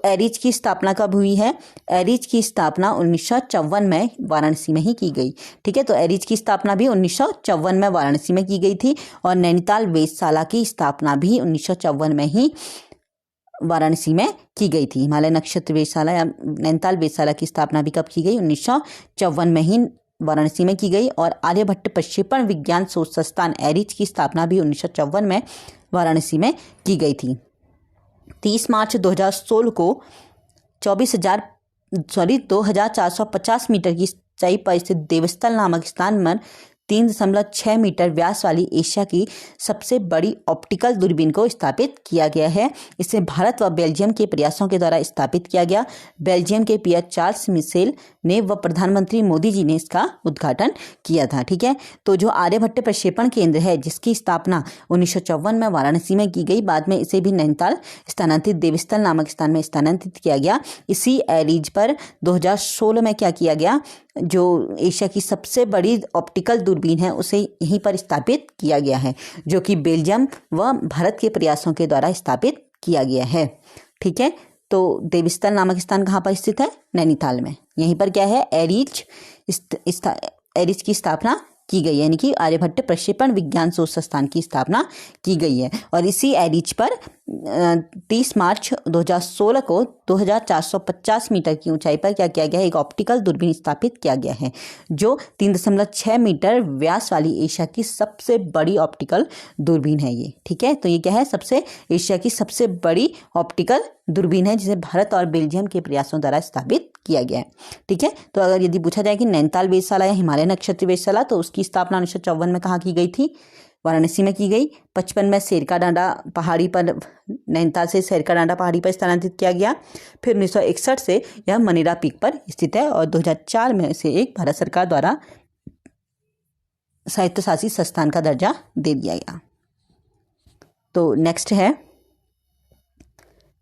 एरीज की स्थापना कब हुई है? एरीज की स्थापना 1954 में वाराणसी में ही की गई। ठीक है, तो एरीज की स्थापना भी 1954 में वाराणसी में की गई थी, और नैनीताल वेधशाला की स्थापना भी 1954 में ही वाराणसी में की गई थी। हिमालय नक्षत्र वेधशाला या नैनीताल वेधशाला की स्थापना भी कब की गई? 1954 में ही वाराणसी में की गई, और आर्यभट्ट प्रक्षेपण विज्ञान शोध संस्थान एरीज की स्थापना भी 1954 में वाराणसी में की गई थी। 30 मार्च 2016 को 2450 मीटर की ऊंचाई पर स्थित देवस्थल नामक स्थान पर 3.6 मीटर व्यास वाली एशिया की सबसे बड़ी ऑप्टिकल दूरबीन को स्थापित किया गया है। इसे भारत व बेल्जियम के प्रयासों के द्वारा स्थापित किया गया। बेल्जियम के पियर चार्ल्स मिशेल ने व प्रधानमंत्री मोदी जी ने इसका उद्घाटन किया था। ठीक है, तो जो आर्यभट्ट प्रक्षेपण केंद्र है जिसकी स्थापना 1954 में वाराणसी में की गई, बाद में इसे भी नैनीताल स्थानांतरित देवस्थल नामक स्थान में स्थानांतरित किया गया। इसी एरीज पर 2016 में क्या किया गया? जो एशिया की सबसे बड़ी ऑप्टिकल दूरबीन है उसे यहीं पर स्थापित किया गया है, जो कि बेल्जियम व भारत के प्रयासों के द्वारा स्थापित किया गया है। ठीक है, तो देवस्थल नामक स्थान कहाँ पर स्थित है? नैनीताल में। यहीं पर क्या है? एरीज की स्थापना की गई, यानी कि आर्यभट्ट प्रक्षेपण विज्ञान शोध संस्थान की स्थापना की गई है। और इसी एरीज पर 30 मार्च 2016 को 2450 मीटर की ऊंचाई पर क्या किया गया है? एक ऑप्टिकल दूरबीन स्थापित किया गया है, जो 3.6 मीटर व्यास वाली एशिया की सबसे बड़ी ऑप्टिकल दूरबीन है ये। ठीक है, तो ये क्या है? एशिया की सबसे बड़ी ऑप्टिकल दूरबीन है, जिसे भारत और बेल्जियम के प्रयासों द्वारा स्थापित किया गया है। ठीक है, तो अगर यदि पूछा जाए कि नैनीताल वेधशाला या हिमालय नक्षत्र वेधशाला, तो उसकी स्थापना 1954 में कहाँ की गई थी? वाराणसी में की गई। 55 में शेर का डांडा पहाड़ी पर, नैनीताल से शेर का डांडा पहाड़ी पर स्थानांतरित किया गया। फिर 1961 से यह मनेरा पीक पर स्थित है, और 2004 में इसे एक भारत सरकार द्वारा स्वायत्त शासित संस्थान का दर्जा दे दिया गया। तो नेक्स्ट है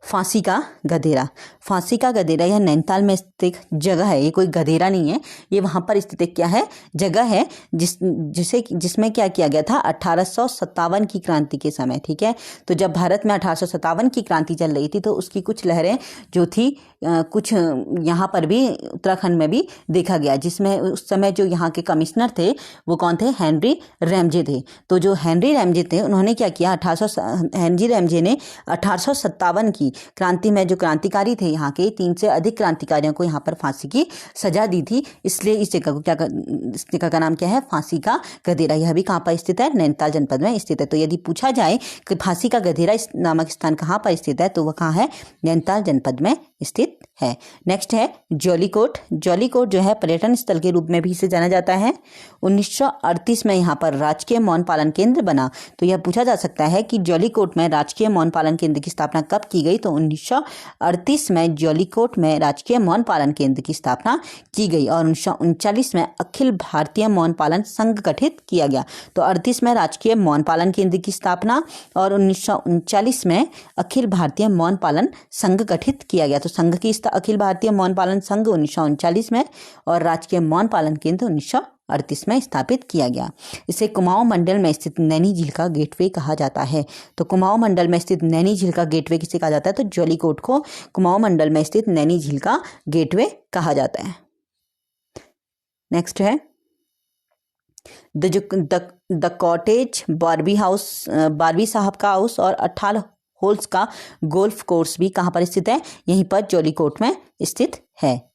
फांसी का गधेरा। फांसी का गधेरा यह नैनीताल में स्थित एक जगह है, ये कोई गधेरा नहीं है, ये वहाँ पर स्थित एक क्या है? जगह है जिसमें क्या किया गया था? 1857 की क्रांति के समय। ठीक है, तो जब भारत में 1857 की क्रांति चल रही थी, तो उसकी कुछ लहरें जो थी कुछ यहाँ पर भी उत्तराखंड में भी देखा गया, जिसमें उस समय जो यहाँ के कमिश्नर थे वो कौन थे? हेनरी रैमजे थे। तो जो हेनरी रैमजे थे उन्होंने क्या किया? हेनरी रैमजे ने 1857 की क्रांति में जो क्रांतिकारी थे यहाँ के, 3 से अधिक क्रांतिकारियों को यहाँ पर फांसी की सजा दी थी। इसलिए इस जगह का नाम क्या है? फांसी का गधेरा। यह भी कहाँ पर स्थित है? नैनीताल जनपद में स्थित है। तो यदि पूछा जाए कि फांसी का गधेरा नामक स्थान कहाँ पर स्थित है, तो वह कहाँ है? नैनीताल जनपद में स्थित है। नेक्स्ट है जौलीकोट। जौलीकोट जो है पर्यटन स्थल के रूप में भी इसे जाना जाता है। 1938 में यहाँ पर राजकीय मौन पालन केंद्र बना। तो यह पूछा जा सकता है कि जौलीकोट में राजकीय मौन पालन केंद्र की स्थापना कब की गई? तो 1938 में जौलीकोट में राजकीय मौन पालन केंद्र की स्थापना की गई, और 1939 में अखिल भारतीय मौन पालन संघ गठित किया गया। तो 38 में राजकीय मौन पालन केंद्र की स्थापना, और 1939 में अखिल भारतीय मौन पालन संघ गठित किया गया। तो संघ की अखिल भारतीय मौन पालन संघ 1939 में, और राजकीय मौन पालन केंद्र 1938 में स्थापित किया गया। इसे कुमाऊं मंडल में स्थित नैनी झील का गेटवे कहा जाता है। तो कुमाऊं मंडल में स्थित नैनी झील का गेटवे किसे कहा जाता है? तो जौलीकोट को कुमाऊं मंडल में स्थित नैनी झील का गेटवे कहा जाता है। नेक्स्ट है द कॉटेज, बारबी साहब का हाउस और 18 होल्स का गोल्फ कोर्स भी कहाँ पर स्थित है? यहीं पर जौलीकोट में स्थित है।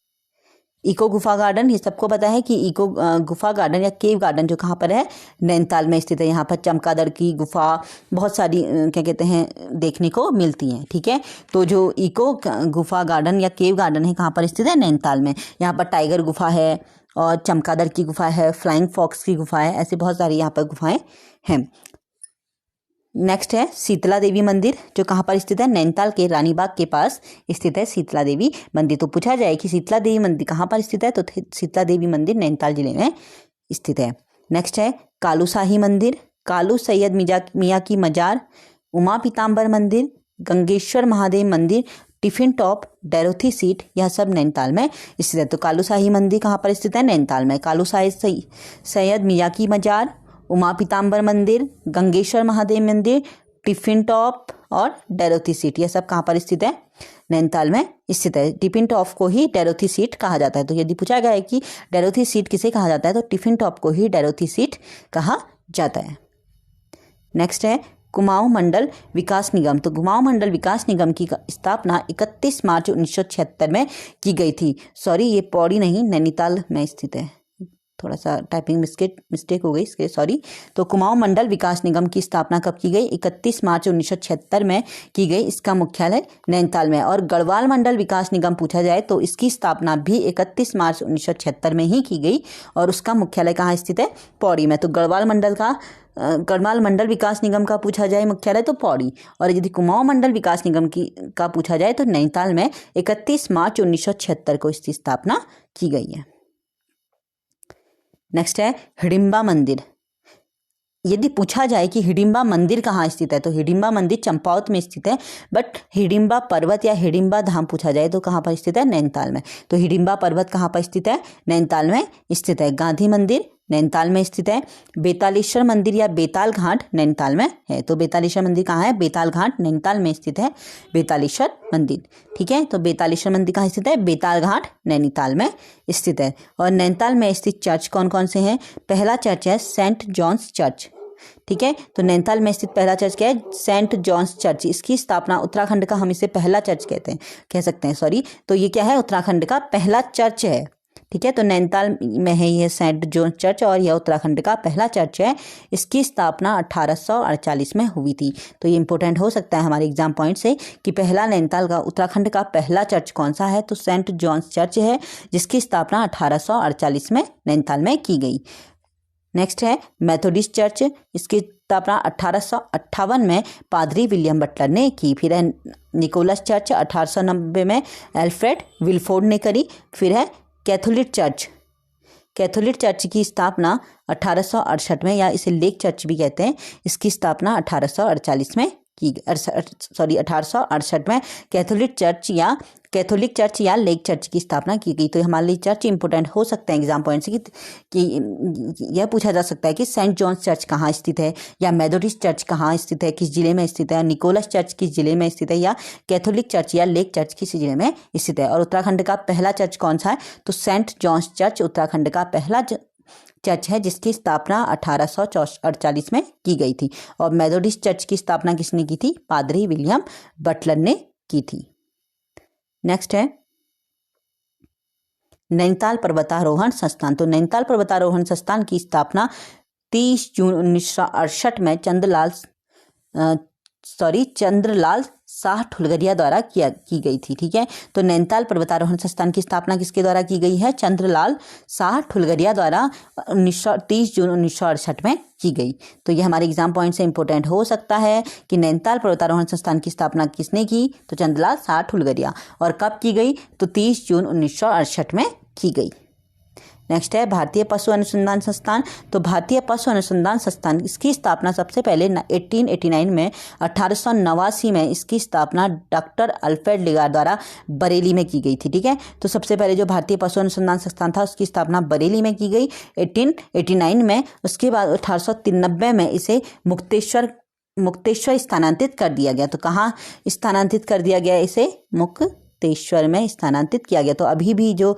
इको गुफा गार्डन, ये सबको पता है कि इको गुफा गार्डन या केव गार्डन जो कहाँ पर है? नैनीताल में स्थित है। यहाँ पर चमगादड़ की गुफा बहुत सारी क्या कहते हैं देखने को मिलती हैं। ठीक है, तो जो इको गुफा गार्डन या केव गार्डन है कहाँ पर स्थित है? नैनीताल में। यहाँ पर टाइगर गुफा है और चमगादड़ की गुफा है, फ्लाइंग फॉक्स की गुफा है, ऐसे बहुत सारी यहाँ पर गुफाएं हैं। नेक्स्ट है शीतला देवी मंदिर, जो कहाँ पर स्थित है? नैनीताल के रानीबाग के पास स्थित है शीतला देवी मंदिर। तो पूछा जाए कि शीतला देवी मंदिर कहाँ पर स्थित है, तो शीतला देवी मंदिर नैनीताल जिले में स्थित है। नेक्स्ट है कालूशाही मंदिर, कालू सैयद मियाँ की मजार, उमा पीताम्बर मंदिर, गंगेश्वर महादेव मंदिर, टिफिन टॉप, डैरोथी सीट, यह सब नैनीताल में स्थित है। तो कालूशाही मंदिर कहाँ पर स्थित है? नैनीताल में। कालूशाही सैयद मियाँ की मजार, उमा पीताम्बर मंदिर, गंगेश्वर महादेव मंदिर, टिफिन टॉप और डैरोथी सीट, यह सब कहाँ पर स्थित है? नैनीताल में स्थित है। टिफिन टॉप को ही डैरोथी सीट कहा जाता है। तो यदि पूछा गया है कि डैरोथी सीट किसे कहा जाता है, तो टिफिन टॉप को ही डैरोथी सीट कहा जाता है। नेक्स्ट है कुमाऊं मंडल विकास निगम। तो कुमाऊं मंडल विकास निगम की स्थापना 31 मार्च 1976 में की गई थी। सॉरी, ये पौड़ी नहीं, नैनीताल में स्थित है। थोड़ा सा टाइपिंग मिस्टेक हो गई इसके, सॉरी। तो कुमाऊं मंडल विकास निगम की स्थापना कब की गई? 31 मार्च 1976 में की गई। इसका मुख्यालय नैनीताल में। और गढ़वाल मंडल विकास निगम पूछा जाए तो इसकी स्थापना भी 31 मार्च 1976 में ही की गई और उसका मुख्यालय कहाँ स्थित है? पौड़ी में। तो गढ़वाल मंडल विकास निगम का पूछा जाए मुख्यालय तो पौड़ी, और यदि कुमाऊं मंडल विकास निगम का पूछा जाए तो नैनीताल में 31 मार्च 1976 को इसकी स्थापना की गई है। नेक्स्ट है हिडिंबा मंदिर। यदि पूछा जाए कि हिडिंबा मंदिर कहाँ स्थित है, तो हिडिंबा मंदिर चंपावत में स्थित है, बट हिडिंबा पर्वत या हिडिंबा धाम पूछा जाए तो कहाँ पर स्थित है? नैनीताल में। तो हिडिंबा पर्वत कहाँ पर स्थित है? नैनीताल में स्थित है। गांधी मंदिर नैनीताल में स्थित है। बेतालेश्वर मंदिर या बेताल घाट नैनीताल में है। तो बेतालेश्वर मंदिर कहाँ है? बेताल घाट नैनीताल में स्थित है बेतालेश्वर मंदिर। ठीक है, तो बेतालेश्वर मंदिर कहाँ स्थित है? बेताल घाट नैनीताल में स्थित है। और नैनीताल में स्थित चर्च कौन कौन से हैं? पहला चर्च है सेंट जॉन्स चर्च। ठीक है, तो नैनीताल में स्थित पहला चर्च क्या है? Saint John's church. इसकी स्थापना उत्तराखंड का, हम इसे पहला चर्च कह सकते हैं, सॉरी। तो ये क्या है? उत्तराखंड का पहला चर्च है। ठीक है, तो नैनीताल में है ये सेंट जॉन्स चर्च और यह उत्तराखंड का पहला चर्च है। इसकी स्थापना 1848 में हुई थी। तो ये इंपॉर्टेंट हो सकता है हमारे एग्जाम पॉइंट से कि पहला नैनीताल का, उत्तराखंड का पहला चर्च कौन सा है, तो सेंट जॉन्स चर्च है, जिसकी स्थापना 1848 में नैनीताल में की गई। नेक्स्ट है मेथोडिस्ट चर्च। इसकी स्थापना 1858 में पादरी विलियम बटलर ने की। फिर है निकोलस चर्च 1890 में एल्फ्रेड विलफोर्ड ने करी। फिर है कैथोलिक चर्च की स्थापना 1868 में, या इसे लेक चर्च भी कहते हैं, इसकी स्थापना 1848 में की, 1868 में कैथोलिक चर्च या लेक चर्च की स्थापना की गई। तो हमारे लिए चर्च इंपॉर्टेंट हो सकते हैं एग्जाम पॉइंट से कि यह पूछा जा सकता है कि सेंट जॉन्स चर्च कहाँ स्थित है, या मेथोडिस्ट चर्च कहाँ स्थित है, किस जिले में स्थित है, निकोलस चर्च किस जिले में स्थित है, या कैथोलिक चर्च या लेक चर्च किस जिले में स्थित है। और उत्तराखंड का पहला चर्च कौन सा है, तो सेंट जॉन्स चर्च उत्तराखंड का पहला चर्च है, जिसकी स्थापना 1848 में की गई थी। और मेथोडिस्ट चर्च की स्थापना किसने की थी? पादरी विलियम बटलर ने की थी। नेक्स्ट है नैनीताल पर्वतारोहण संस्थान। तो नैनीताल पर्वतारोहण संस्थान की स्थापना 30 जून 1968 में चंद्रलाल शाह ठुलगरिया द्वारा की गई थी। ठीक है, तो नैनीताल पर्वतारोहण संस्थान की स्थापना किसके द्वारा की गई है? चंद्रलाल शाह ठुलगरिया द्वारा 30 जून 1968 में की गई। तो ये हमारे एग्जाम पॉइंट से इंपॉर्टेंट हो सकता है कि नैनीताल पर्वतारोहण संस्थान की स्थापना किसने की, तो चंद्रलाल शाह ठुलगरिया। और कब की गई, तो 30 जून 1968 में की गई। नेक्स्ट है भारतीय पशु अनुसंधान संस्थान। तो भारतीय पशु अनुसंधान संस्थान, इसकी स्थापना सबसे पहले 1889 में 1889 में इसकी स्थापना डॉक्टर अल्फ्रेड लिगार द्वारा बरेली में की गई थी। ठीक है, तो सबसे पहले जो भारतीय पशु अनुसंधान संस्थान था उसकी स्थापना बरेली में की गई 1889 में। उसके बाद 1893 में इसे मुक्तेश्वर स्थानांतरित कर दिया गया। तो कहाँ स्थानांतरित कर दिया गया? इसे मुक्तेश्वर में स्थानांतरित किया गया। तो अभी भी जो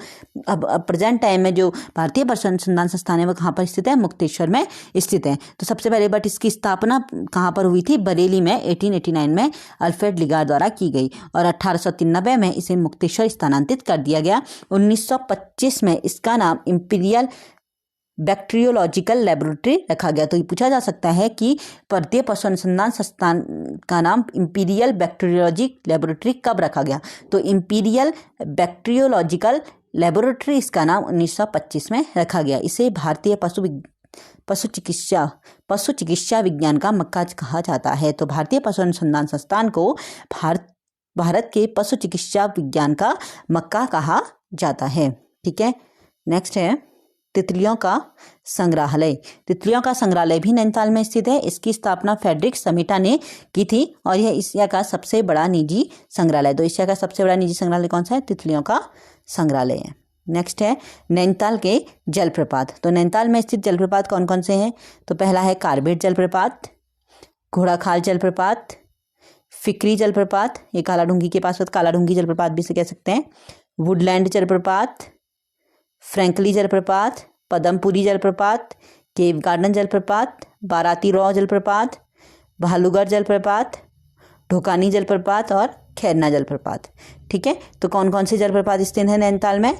अब प्रेजेंट टाइम में जो भारतीय पशु अनुसंधान संस्थान है वो कहाँ पर स्थित है? मुक्तेश्वर में स्थित है। तो सबसे पहले बट इसकी स्थापना कहाँ पर हुई थी? बरेली में 1889 में अल्फ्रेड लिगार द्वारा की गई और 1893 में इसे मुक्तेश्वर स्थानांतरित कर दिया गया। 1925 में इसका नाम इंपीरियल बैक्टीरियोलॉजिकल लेबोरेटरी रखा गया। तो ये पूछा जा सकता है कि भारतीय पशु अनुसंधान संस्थान का नाम इंपीरियल बैक्टीरियोलॉजिकल लेबोरेटरी कब रखा गया? तो इंपीरियल बैक्टीरियोलॉजिकल लेबोरेटरी इसका नाम 1925 में रखा गया। इसे भारतीय पशु चिकित्सा विज्ञान का मक्का कहा जाता है। तो भारतीय पशु अनुसंधान संस्थान को भारत के पशु चिकित्सा विज्ञान का मक्का कहा जाता है। ठीक है, नेक्स्ट है तितलियों का संग्रहालय। तितलियों का संग्रहालय भी नैनीताल में स्थित है। इसकी स्थापना फ्रेडरिक समिटा ने की थी और यह एशिया का सबसे बड़ा निजी संग्रहालय। तो एशिया का सबसे बड़ा निजी संग्रहालय कौन सा है? तितलियों का संग्रहालय है। नेक्स्ट है नैनीताल के जलप्रपात। तो नैनीताल में स्थित जलप्रपात कौन कौन से हैं? तो पहला है कार्बेट जलप्रपात, घोड़ाखाल जलप्रपात, फिक्री जलप्रपात, ये कालाढूंगी के पास कालाढूंगी जलप्रपात भी से कह सकते हैं, वुडलैंड जलप्रपात, फ्रैंकली जलप्रपात, पदमपुरी जलप्रपात, केव गार्डन जलप्रपात, बाराती रॉ जलप्रपात, भालूगढ़ जलप्रपात, ढोकानी जलप्रपात और खैरना जलप्रपात। ठीक है, तो कौन कौन से जलप्रपात स्थित है नैनीताल में?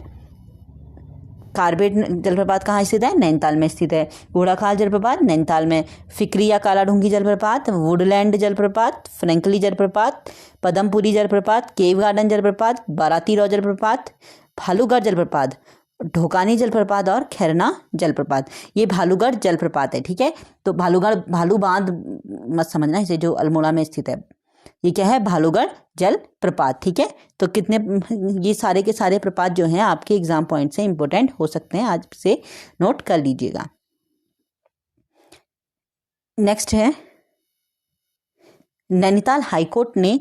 कार्बेट जलप्रपात कहाँ स्थित है? नैनीताल में स्थित है। घोड़ाखाल जलप्रपात नैनीताल में, फिक्री या कालाढूंगी जलप्रपात, वुडलैंड जलप्रपात, फ्रैंकली जलप्रपात, पदमपुरी जलप्रपात, केव गार्डन जलप्रपात, बाराती रॉ जलप्रपात, भालूगढ़ जलप्रपात, ढोकानी जलप्रपात और खैरना जलप्रपात। ये भालूगढ़ जलप्रपात है। ठीक है, तो भालू बांध मत समझना इसे, जो अल्मोड़ा में स्थित है। ये क्या है? भालूगढ़ जलप्रपात। ठीक है, तो कितने ये सारे के सारे प्रपात जो हैं आपके एग्जाम पॉइंट से इंपॉर्टेंट हो सकते हैं, आज से नोट कर लीजिएगा। नेक्स्ट है नैनीताल हाईकोर्ट ने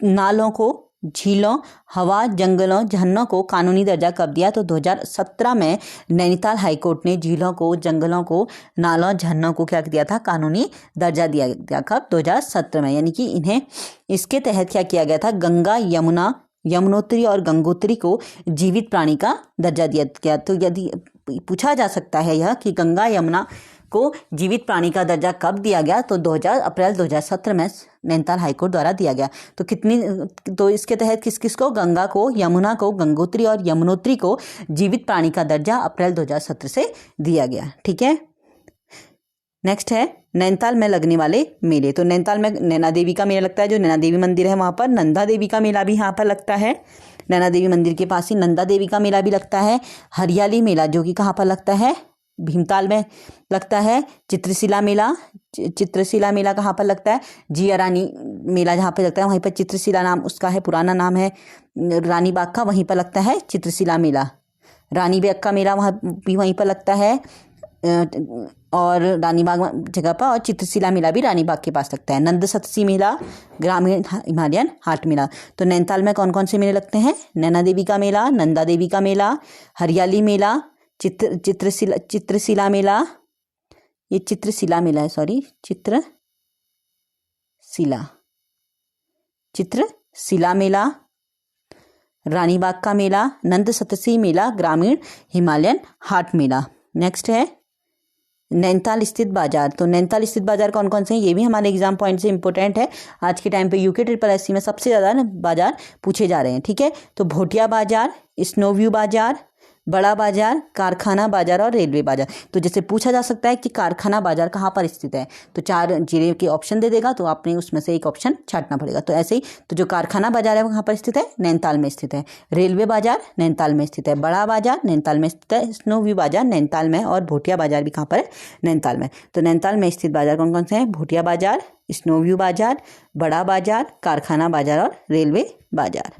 नालों को, झीलों, हवा, जंगलों, झरनों को कानूनी दर्जा कब दिया? तो 2017 में नैनीताल हाईकोर्ट ने झीलों को, जंगलों को, नालों, झरनों को क्या दिया था? कानूनी दर्जा दिया गया। कब? 2017 में। यानी कि इन्हें इसके तहत क्या किया गया था? गंगा, यमुना, यमुनोत्री और गंगोत्री को जीवित प्राणी का दर्जा दिया गया। तो यदि पूछा जा सकता है यह कि गंगा, यमुना को जीवित प्राणी का दर्जा कब दिया गया? तो अप्रैल 2017 में नैनीताल हाईकोर्ट द्वारा दिया गया। तो इसके तहत किस किस को? गंगा को, यमुना को, गंगोत्री और यमुनोत्री को जीवित प्राणी का दर्जा अप्रैल 2017 से दिया गया। ठीक है, नेक्स्ट है नैनीताल में लगने वाले मेले। तो नैनीताल में नैना देवी का मेला लगता है, जो नैना देवी मंदिर है वहाँ पर। नंदा देवी का मेला भी यहाँ पर लगता है, नैना देवी मंदिर के पास ही नंदा देवी का मेला भी लगता है। हरियाली मेला जो कि कहाँ पर लगता है? भीमताल में लगता है। चित्रशिला मेला कहाँ पर लगता है? जिया रानी मेला जहाँ पे लगता है वहीं पर चित्रशिला नाम उसका है, पुराना नाम है रानी बाग का, वहीं पर लगता है चित्रशिला मेला। रानी बाग का मेला वहाँ भी वहीं पर लगता है और रानी बाग जगह पर, और चित्रशिला मेला भी रानी बाग के पास लगता है। नंद सतसी मेला, ग्रामीण हिमालयन हाट मेला। तो नैनीताल में कौन कौन से मेले लगते हैं? नैना देवी का मेला, नंदा देवी का मेला, हरियाली मेला, चित्रशिला मेला, ये चित्रशिला मेला है, सॉरी चित्रशिला मेला, रानी बाग का मेला, नंद सतसी मेला, ग्रामीण हिमालयन हाट मेला। नेक्स्ट है नैनीताल स्थित बाजार। तो नैनीताल स्थित बाजार कौन कौन से हैं? ये भी हमारे एग्जाम पॉइंट से इंपॉर्टेंट है। आज के टाइम पे यूके SSC में सबसे ज़्यादा बाजार पूछे जा रहे हैं। ठीक है, तो भोटिया बाजार, स्नोव्यू बाजार, बड़ा बाजार, कारखाना बाजार और रेलवे बाजार। तो जैसे पूछा जा सकता है कि कारखाना बाजार कहाँ पर स्थित है, तो 4 जिले के ऑप्शन दे देगा, तो आपने उसमें से एक ऑप्शन छांटना पड़ेगा। तो ऐसे ही तो जो कारखाना बाजार है वो कहाँ पर स्थित है? नैनीताल में स्थित है। रेलवे बाजार नैनीताल में स्थित है, बड़ा बाजार नैनीताल में स्थित है, स्नोव्यू बाजार नैनीताल में, और भोटिया बाजार भी कहाँ पर है? नैनीताल में। तो नैनीताल में स्थित बाजार कौन कौन से हैं? भोटिया बाजार, स्नोव्यू बाजार, बड़ा बाजार, कारखाना बाजार और रेलवे बाजार।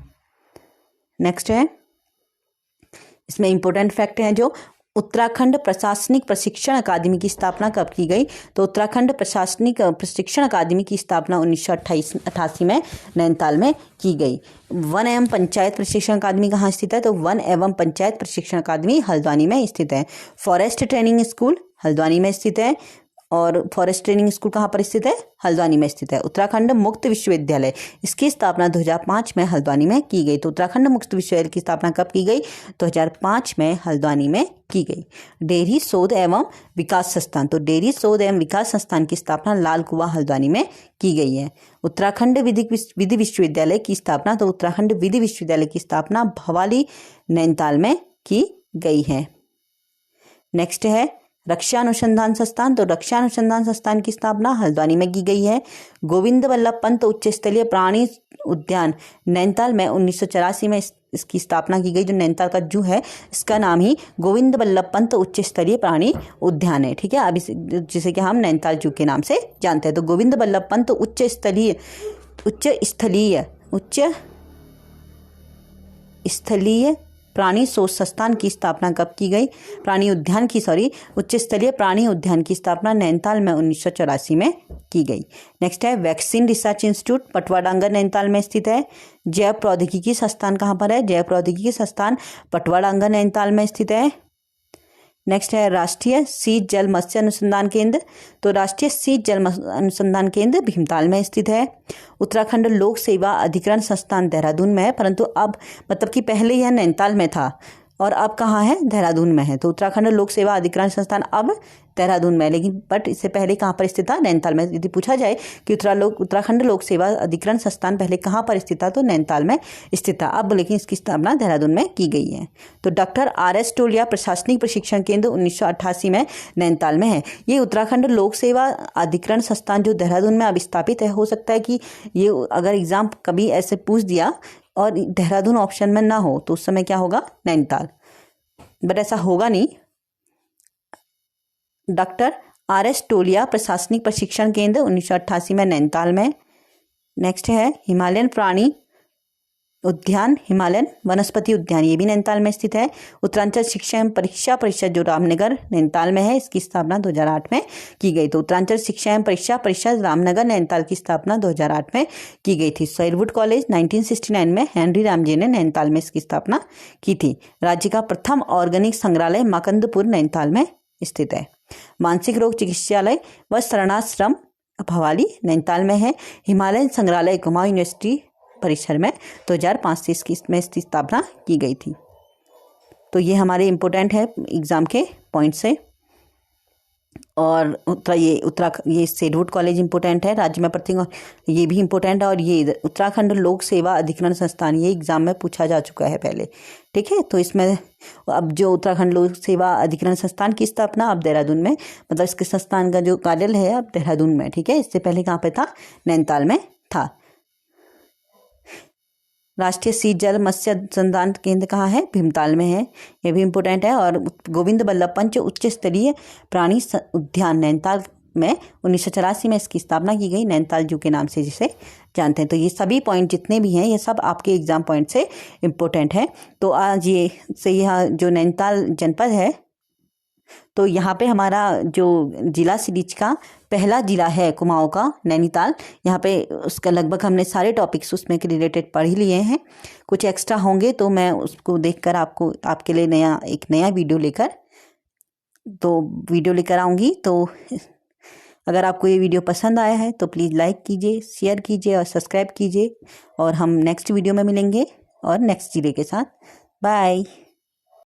नेक्स्ट है इसमें इंपॉर्टेंट फैक्ट हैं जो उत्तराखंड प्रशासनिक प्रशिक्षण अकादमी की स्थापना कब की गई, तो उत्तराखंड प्रशासनिक प्रशिक्षण अकादमी की स्थापना 1988 में नैनीताल में की गई। वन एवं पंचायत प्रशिक्षण अकादमी कहाँ स्थित है, तो वन एवं पंचायत प्रशिक्षण अकादमी हल्द्वानी में स्थित है। फॉरेस्ट ट्रेनिंग स्कूल हल्द्वानी में स्थित है, और फॉरेस्ट ट्रेनिंग स्कूल कहाँ पर स्थित है, हल्द्वानी में स्थित है। उत्तराखंड मुक्त विश्वविद्यालय, इसकी स्थापना 2005 में हल्द्वानी में की गई। तो उत्तराखंड मुक्त विश्वविद्यालय की स्थापना कब की गई, 2005 में हल्द्वानी में की गई। डेयरी शोध एवं विकास संस्थान, तो डेयरी शोध एवं विकास संस्थान की स्थापना लाल कुआं हल्द्वानी में की गई है। उत्तराखंड विधि विश्वविद्यालय की स्थापना, तो उत्तराखंड विधि विश्वविद्यालय की स्थापना भवाली नैनीताल में की गई है। नेक्स्ट है रक्षा अनुसंधान संस्थान, तो रक्षा अनुसंधान संस्थान की स्थापना हल्द्वानी में की गई है। गोविंद बल्लभ पंत उच्च स्तरीय प्राणी उद्यान नैनीताल में 1984 में इसकी स्थापना की गई। जो नैनीताल का जू है इसका नाम ही गोविंद बल्लभ पंत उच्च स्तरीय प्राणी उद्यान है, ठीक है। अब जिसे कि हम नैनीताल जू के नाम से जानते हैं। तो गोविंद बल्लभ पंत उच्च स्थलीय प्राणी शोध संस्थान की स्थापना कब की गई, उच्च स्तरीय प्राणी उद्यान की स्थापना नैनीताल में 1984 में की गई। नेक्स्ट है vaccine research institute Patwadangar Nainital में स्थित है। जैव प्रौद्योगिकी संस्थान कहाँ पर है, जैव प्रौद्योगिकी संस्थान पटवाडांगर नैनीताल में स्थित है। नेक्स्ट है राष्ट्रीय शीत जल मत्स्य अनुसंधान केंद्र, तो राष्ट्रीय शीत जल अनुसंधान केंद्र भीमताल में स्थित है। उत्तराखंड लोक सेवा अधिकरण संस्थान देहरादून में है, परंतु अब मतलब कि पहले यह नैनीताल में था और अब कहाँ है, देहरादून में है। तो उत्तराखंड लोक सेवा अधिकरण संस्थान अब देहरादून में है, लेकिन बट इससे पहले कहाँ पर स्थित था, नैनीताल में। यदि पूछा जाए कि उत्तराखंड लोक सेवा अधिकरण संस्थान पहले कहाँ पर स्थित था, तो नैनीताल में स्थित था, अब लेकिन इसकी स्थापना देहरादून में की गई है। तो डॉक्टर RS टोलिया प्रशासनिक प्रशिक्षण केंद्र 1988 में नैनीताल में है। ये उत्तराखंड लोक सेवा अधिकरण संस्थान जो देहरादून में अब स्थापित है, हो सकता है कि ये अगर एग्जाम कभी ऐसे पूछ दिया और देहरादून ऑप्शन में ना हो तो उस समय क्या होगा, नैनीताल, बट ऐसा होगा नहीं। डॉक्टर RS टोलिया प्रशासनिक प्रशिक्षण केंद्र 1988 में नैनीताल में। नेक्स्ट है हिमालयन प्राणी उद्यान, हिमालयन वनस्पति उद्यान, ये भी नैनीताल में स्थित है। उत्तरांचल शिक्षा एवं परीक्षा परिषद जो रामनगर नैनीताल में है, इसकी स्थापना 2008 में की गई। तो उत्तरांचल शिक्षा एवं परीक्षा परिषद रामनगर नैनीताल की स्थापना 2008 में की गई थी। शेरवुड कॉलेज 1969 में हेनरी रामजे ने नैनीताल में इसकी स्थापना की थी। राज्य का प्रथम ऑर्गेनिक संग्रहालय मकंदपुर नैनीताल में स्थित है। मानसिक रोग चिकित्सालय व शरणाश्रम भवाली नैनीताल में है। हिमालयन संग्रहालय कुमाऊं यूनिवर्सिटी परिसर में 2005 से इसमें इसकी स्थापना की गई थी। तो ये हमारे इम्पोर्टेंट है एग्जाम के पॉइंट से। और ये शेरवुड कॉलेज इम्पोर्टेंट है, राज्य में प्रत्येक, ये भी इम्पोर्टेंट है। और ये उत्तराखंड लोक सेवा अधिकरण संस्थान, ये एग्जाम में पूछा जा चुका है पहले, ठीक है। तो इसमें अब जो उत्तराखंड लोक सेवा अधिकरण संस्थान की स्थापना अब देहरादून में, मतलब इसके संस्थान का जो कार्यालय है अब देहरादून में, ठीक है। इससे पहले कहाँ पे था, नैनीताल में था। राष्ट्रीय शीत जल मत्स्य अनुसंधान केंद्र कहाँ है, भीमताल में है, ये भी इम्पोर्टेंट है। और गोविंद बल्लभ पंत उच्च स्तरीय प्राणी उद्यान नैनीताल में 1984 में इसकी स्थापना की गई, नैनीताल जू के नाम से जिसे जानते हैं। तो ये सभी पॉइंट जितने भी हैं ये सब आपके एग्जाम पॉइंट से इम्पोर्टेंट है। तो आज यह जो नैनीताल जनपद है, तो यहाँ पे हमारा जो जिला सीरीज का पहला जिला है कुमाऊं का नैनीताल, यहाँ पे उसका लगभग हमने सारे टॉपिक्स उसमें के रिलेटेड पढ़ ही लिए हैं। कुछ एक्स्ट्रा होंगे तो मैं उसको देखकर आपके लिए एक नया वीडियो लेकर आऊँगी। तो अगर आपको ये वीडियो पसंद आया है तो प्लीज़ लाइक कीजिए, शेयर कीजिए और सब्सक्राइब कीजिए। और हम नेक्स्ट वीडियो में मिलेंगे और नेक्स्ट जिले के साथ। बाय।